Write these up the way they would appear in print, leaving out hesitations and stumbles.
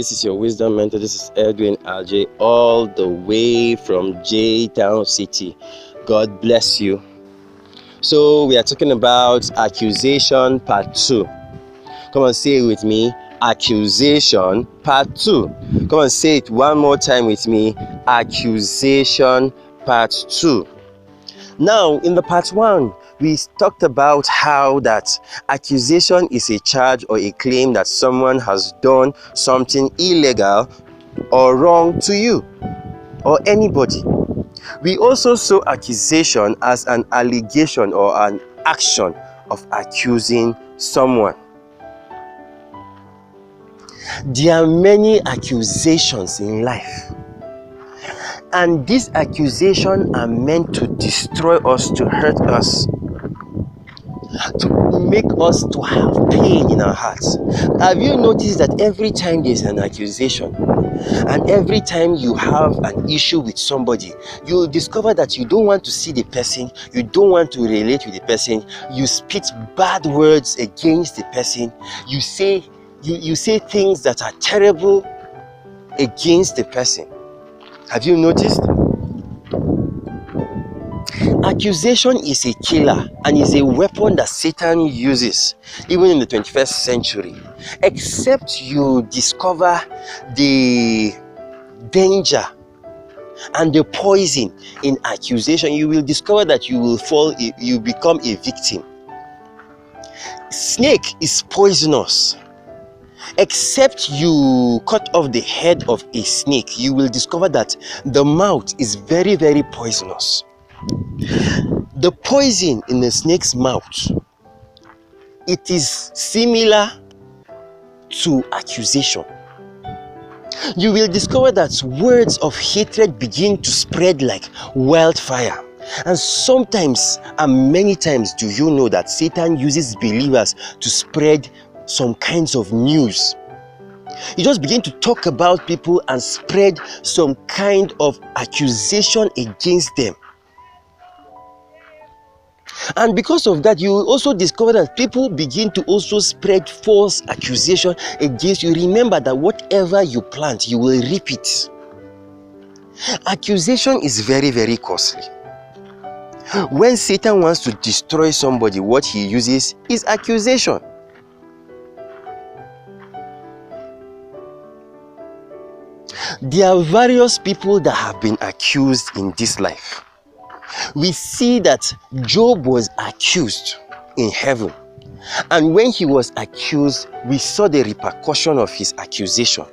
This is your wisdom mentor. This is Edwin Ajeh, all the way from J Town City. God bless you. So we are talking about accusation part 2. Come on, say it with me. Accusation part 2. Come on, say it one more time with me. Accusation part 2. Now, in the part 1, we talked about how that accusation is a charge or a claim that someone has done something illegal or wrong to you or anybody. We also saw accusation as an allegation or an action of accusing someone. There are many accusations in life, and these accusations are meant to destroy us, to hurt us, to make us to have pain in our hearts. Have you noticed that every time there's an accusation and every time you have an issue with somebody, you'll discover that you don't want to see the person, you don't want to relate with the person, you spit bad words against the person, you say things that are terrible against the person. Have you noticed? Accusation is a killer and is a weapon that Satan uses even in the 21st century. Except you discover the danger and the poison in accusation, you will discover that you become a victim. Snake is poisonous. Except you cut off the head of a snake, you will discover that the mouth is very, very poisonous. The poison in the snake's mouth, it is similar to accusation. You will discover that words of hatred begin to spread like wildfire. And sometimes, and many times, do you know that Satan uses believers to spread some kinds of news? You just begin to talk about people and spread some kind of accusation against them. And because of that, you will also discover that people begin to also spread false accusation against you. Remember that whatever you plant, you will reap it. Accusation is very, very costly. When Satan wants to destroy somebody, what he uses is accusation. There are various people that have been accused in this life. We see that Job was accused in heaven, and when he was accused, we saw the repercussion of his accusation.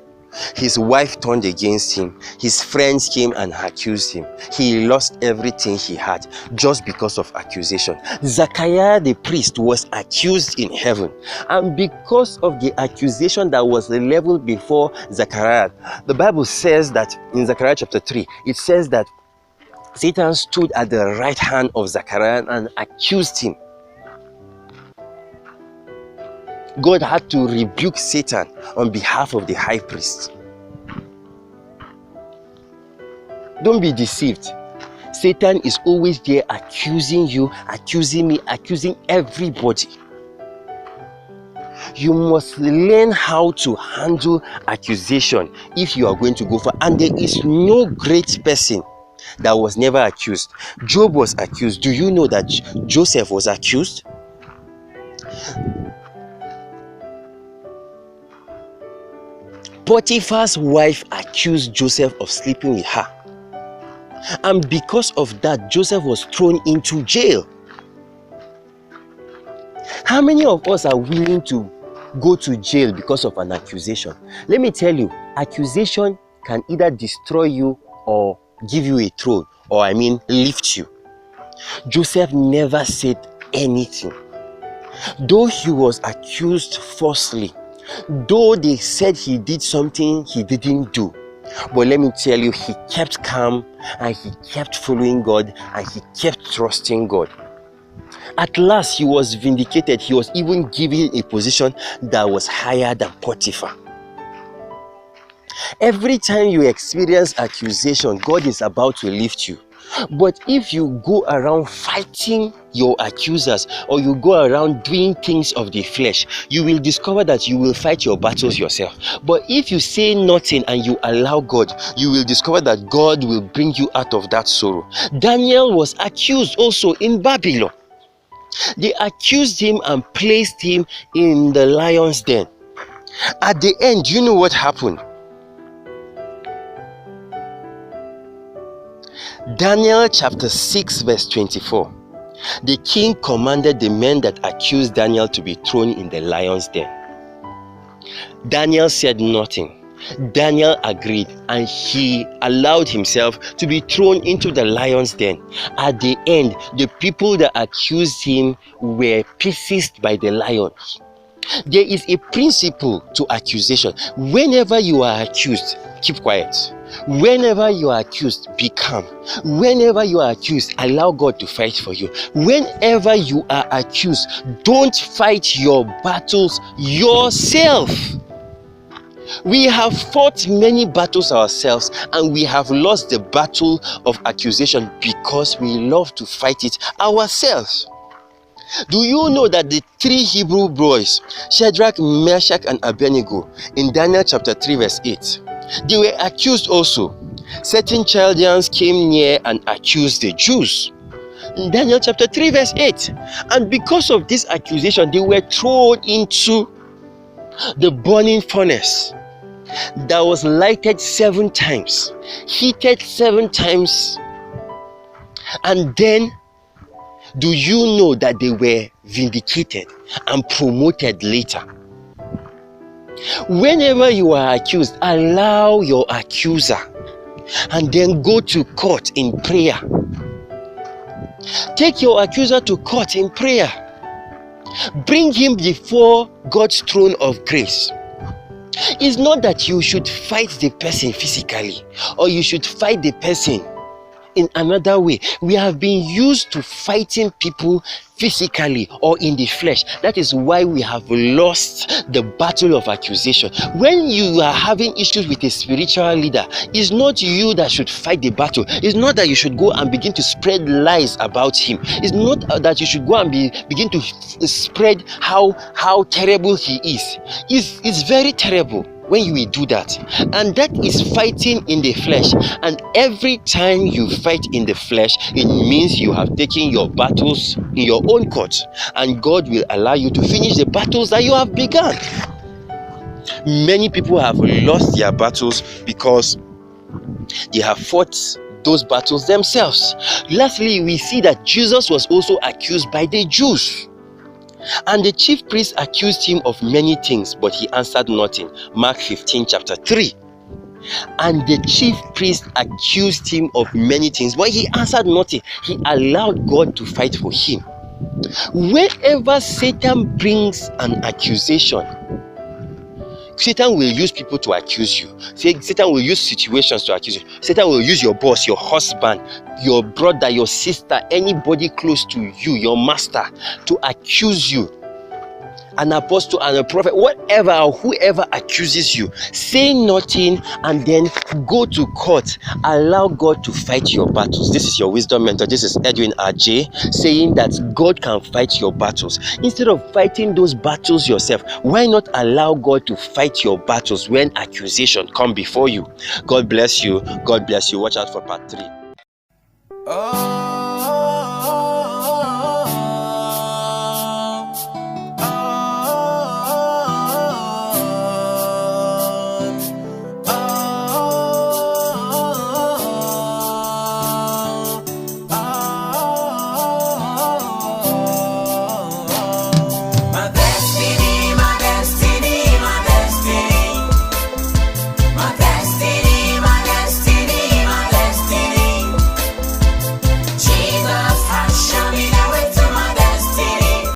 His wife turned against him, his friends came and accused him. He lost everything he had just because of accusation. Zechariah the priest was accused in heaven, and because of the accusation that was leveled before Zechariah, the Bible says that in Zechariah chapter 3, it says that Satan stood at the right hand of Zechariah and accused him. God had to rebuke Satan on behalf of the high priest. Don't be deceived. Satan is always there accusing you, accusing me, accusing everybody. You must learn how to handle accusation if you are going to go for. And there is no great person that was never accused. Job was accused. Do you know that Joseph was accused? Potiphar's wife accused Joseph of sleeping with her. And because of that, Joseph was thrown into jail. How many of us are willing to go to jail because of an accusation? Let me tell you, accusation can either destroy you or give you a throne, or lift you. Joseph never said anything. Though he was accused falsely, though they said he did something he didn't do, but let me tell you, he kept calm and he kept following God and he kept trusting God. At last, he was vindicated. He was even given a position that was higher than Potiphar. Every time you experience accusation, God is about to lift you. But if you go around fighting your accusers, or you go around doing things of the flesh, you will discover that you will fight your battles yourself. But if you say nothing and you allow God, you will discover that God will bring you out of that sorrow. Daniel was accused also in Babylon. They accused him and placed him in the lion's den. At the end, you know what happened? Daniel chapter 6 verse 24. The king commanded the men that accused Daniel to be thrown in the lion's den. Daniel said nothing. Daniel agreed, and he allowed himself to be thrown into the lion's den. At the end, the people that accused him were pieces by the lions. There is a principle to accusation. Whenever you are accused, keep quiet. Whenever you are accused, be calm. Whenever you are accused, allow God to fight for you. Whenever you are accused, don't fight your battles yourself. We have fought many battles ourselves, and we have lost the battle of accusation because we love to fight it ourselves. Do you know that the three Hebrew boys, Shadrach, Meshach, and Abednego, in Daniel chapter 3 verse 8, they were accused also. Certain Chaldeans came near and accused the Jews. In Daniel chapter 3 verse 8. And because of this accusation, they were thrown into the burning furnace that was lighted 7 times, heated 7 times, and then do you know that they were vindicated and promoted later? Whenever you are accused, allow your accuser and then go to court in prayer. Take your accuser to court in prayer. Bring him before God's throne of grace. It's not that you should fight the person physically, or you should fight the person in another way. We have been used to fighting people physically or in the flesh. That is why we have lost the battle of accusation. When you are having issues with a spiritual leader, it's not you that should fight the battle. It's not that you should go and begin to spread lies about him. It's not that you should go and begin to spread how terrible he is. It's very terrible when you will do that, and that is fighting in the flesh. And every time you fight in the flesh, it means you have taken your battles in your own court, and God will allow you to finish the battles that you have begun. Many people have lost their battles because they have fought those battles themselves. Lastly, we see that Jesus was also accused by the Jews. And the chief priest accused him of many things, but he answered nothing. Mark 15 chapter 3. And the chief priest accused him of many things, but he answered nothing. He allowed God to fight for him. Whenever Satan brings an accusation, Satan will use people to accuse you. Satan will use situations to accuse you. Satan will use your boss, your husband, your brother, your sister, anybody close to you, your master, to accuse you. An apostle and a prophet, whatever or whoever accuses you, say nothing and then go to court. Allow God to fight your battles. This is your wisdom mentor. This is Edwin Ajeh, saying that God can fight your battles. Instead of fighting those battles yourself, why not allow God to fight your battles when accusation come before you? God bless you. God bless you. Watch out for part 3.